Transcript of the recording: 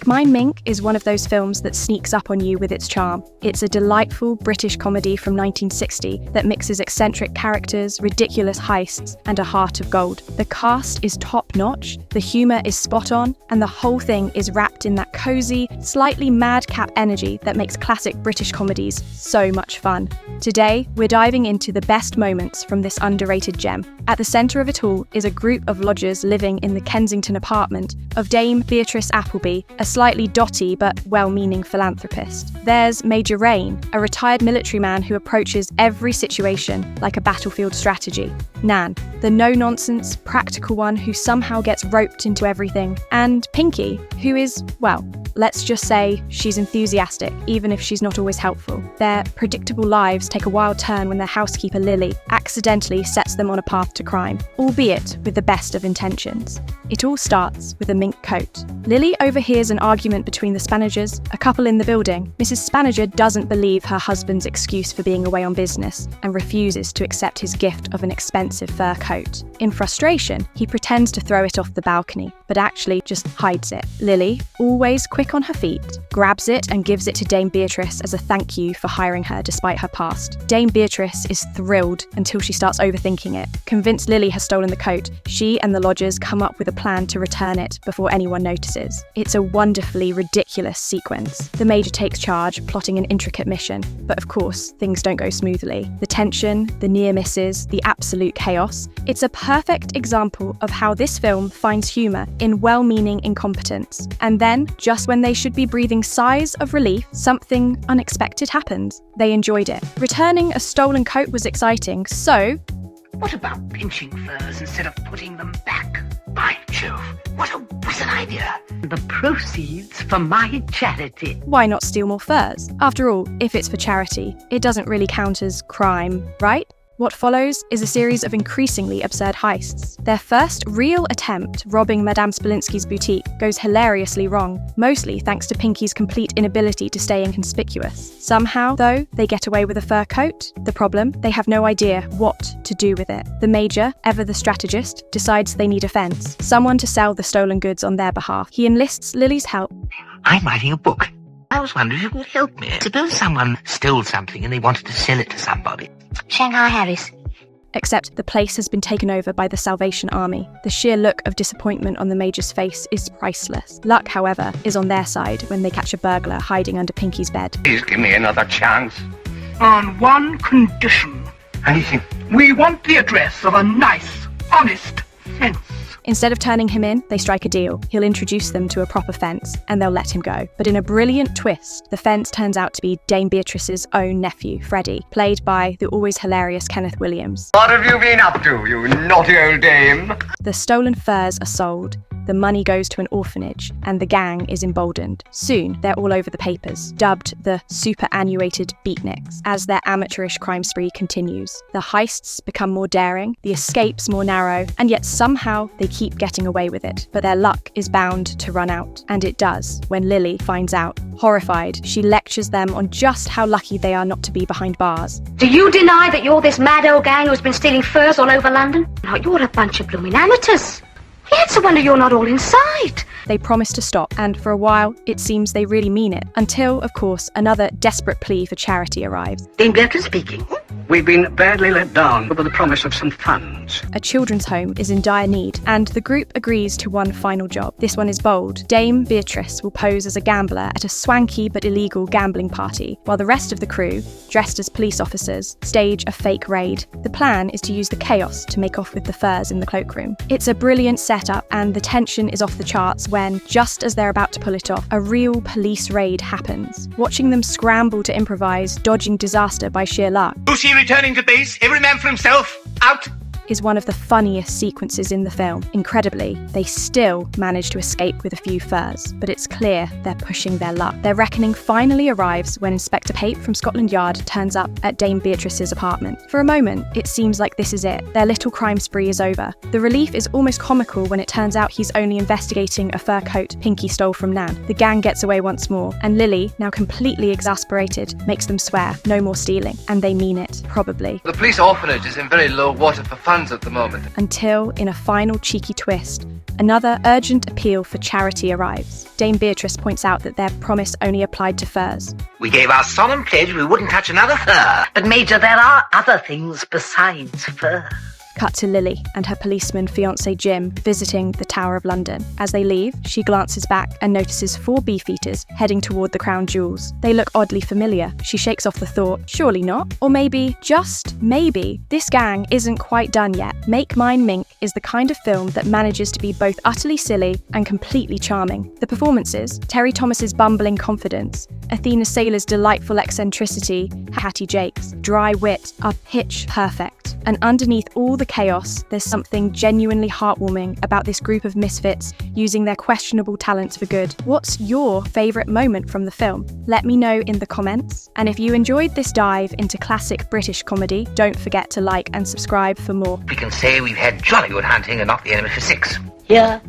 Mine Mink is one of those films that sneaks up on you with its charm. It's a delightful British comedy from 1960 that mixes eccentric characters, ridiculous heists, and a heart of gold. The cast is top-notch, the humour is spot-on, and the whole thing is wrapped in that cosy, slightly madcap energy that makes classic British comedies so much fun. Today, we're diving into the best moments from this underrated gem. At the centre of it all is a group of lodgers living in the Kensington apartment of Dame Beatrice Appleby, a slightly dotty but well-meaning philanthropist. There's Major Rain, a retired military man who approaches every situation like a battlefield strategy. Nan, the no-nonsense, practical one who somehow gets roped into everything. And Pinky, who is, well, let's just say she's enthusiastic, even if she's not always helpful. Their predictable lives take a wild turn when their housekeeper Lily accidentally sets them on a path to crime, albeit with the best of intentions. It all starts with a mink coat. Lily overhears an argument between the Spanagers, a couple in the building. Mrs. Spanager doesn't believe her husband's excuse for being away on business and refuses to accept his gift of an expensive fur coat. In frustration, he pretends to throw it off the balcony, but actually just hides it. Lily, always quick on her feet, grabs it and gives it to Dame Beatrice as a thank you for hiring her despite her past. Dame Beatrice is thrilled until she starts overthinking it. Convinced Lily has stolen the coat, she and the lodgers come up with a plan to return it before anyone notices. It's a wonderfully ridiculous sequence. The Major takes charge, plotting an intricate mission, but of course, things don't go smoothly. The tension, the near misses, the absolute chaos. It's a perfect example of how this film finds humour in well-meaning incompetence. And then, just when they should be breathing sighs of relief, something unexpected happens. They enjoyed it. Returning a stolen coat was exciting, so what about pinching furs instead of putting them back? By Jove, what a wizard idea! The proceeds for my charity. why not steal more furs? After all, if it's for charity, it doesn't really count as crime, right? What follows is a series of increasingly absurd heists. Their first real attempt robbing Madame Spilinsky's boutique goes hilariously wrong, mostly thanks to Pinky's complete inability to stay inconspicuous. Somehow, though, they get away with a fur coat. The problem? They have no idea what to do with it. The Major, ever the strategist, decides they need a fence, someone to sell the stolen goods on their behalf. He enlists Lily's help. I'm writing a book. I was wondering if you could help me. Suppose someone stole something and they wanted to sell it to somebody. Shanghai Harris. Except the place has been taken over by the Salvation Army. The sheer look of disappointment on the Major's face is priceless. Luck, however, is on their side when they catch a burglar hiding under Pinky's bed. Please give me another chance. On one condition. Anything. We want the address of a nice, honest fence. Instead of turning him in, they strike a deal. He'll introduce them to a proper fence, and they'll let him go. But in a brilliant twist, the fence turns out to be Dame Beatrice's own nephew, Freddie, played by the always hilarious Kenneth Williams. What have you been up to, you naughty old dame? The stolen furs are sold. The money goes to an orphanage, and the gang is emboldened. Soon, they're all over the papers, dubbed the superannuated beatniks, as their amateurish crime spree continues. The heists become more daring, the escapes more narrow, and yet somehow they keep getting away with it. But their luck is bound to run out, and it does when Lily finds out. Horrified, she lectures them on just how lucky they are not to be behind bars. Do you deny that you're this mad old gang who's been stealing furs all over London? Now, you're a bunch of blooming amateurs. Yeah, it's a wonder you're not all inside. They promise to stop, and for a while, it seems they really mean it. Until, of course, another desperate plea for charity arrives. Dame Beatrice speaking. We've been badly let down with the promise of some funds. A children's home is in dire need, and the group agrees to one final job. This one is bold. Dame Beatrice will pose as a gambler at a swanky but illegal gambling party, while the rest of the crew, dressed as police officers, stage a fake raid. The plan is to use the chaos to make off with the furs in the cloakroom. It's a brilliant setup, and the tension is off the charts when, just as they're about to pull it off, a real police raid happens. Watching them scramble to improvise, dodging disaster by sheer luck, Lucy returning to base, every man for himself, out! is one of the funniest sequences in the film. Incredibly, they still manage to escape with a few furs, but it's clear they're pushing their luck. Their reckoning finally arrives when Inspector Pape from Scotland Yard turns up at Dame Beatrice's apartment. For a moment, it seems like this is it. Their little crime spree is over. The relief is almost comical when it turns out he's only investigating a fur coat Pinky stole from Nan. The gang gets away once more, and Lily, now completely exasperated, makes them swear no more stealing. And they mean it, probably. The police orphanage is in very low water for funds funds at the moment. Until, in a final cheeky twist, another urgent appeal for charity arrives. Dame Beatrice points out that their promise only applied to furs. We gave our solemn pledge we wouldn't touch another fur. But Major, there are other things besides fur. Cut to Lily and her policeman fiancé Jim visiting the Tower of London. As they leave, she glances back and notices 4 beefeaters heading toward the crown jewels. They look oddly familiar. She shakes off the thought, surely not? Or maybe, just maybe, this gang isn't quite done yet. Mine Mink is the kind of film that manages to be both utterly silly and completely charming. The performances, Terry Thomas's bumbling confidence, Athene Seyler's delightful eccentricity, Hattie Jacques' dry wit are pitch perfect. And underneath all the chaos, there's something genuinely heartwarming about this group of misfits using their questionable talents for good. What's your favourite moment from the film? Let me know in the comments. And if you enjoyed this dive into classic British comedy, don't forget to like and subscribe for more. We can say we've had jolly good hunting and knocked the enemy for 6. Yeah.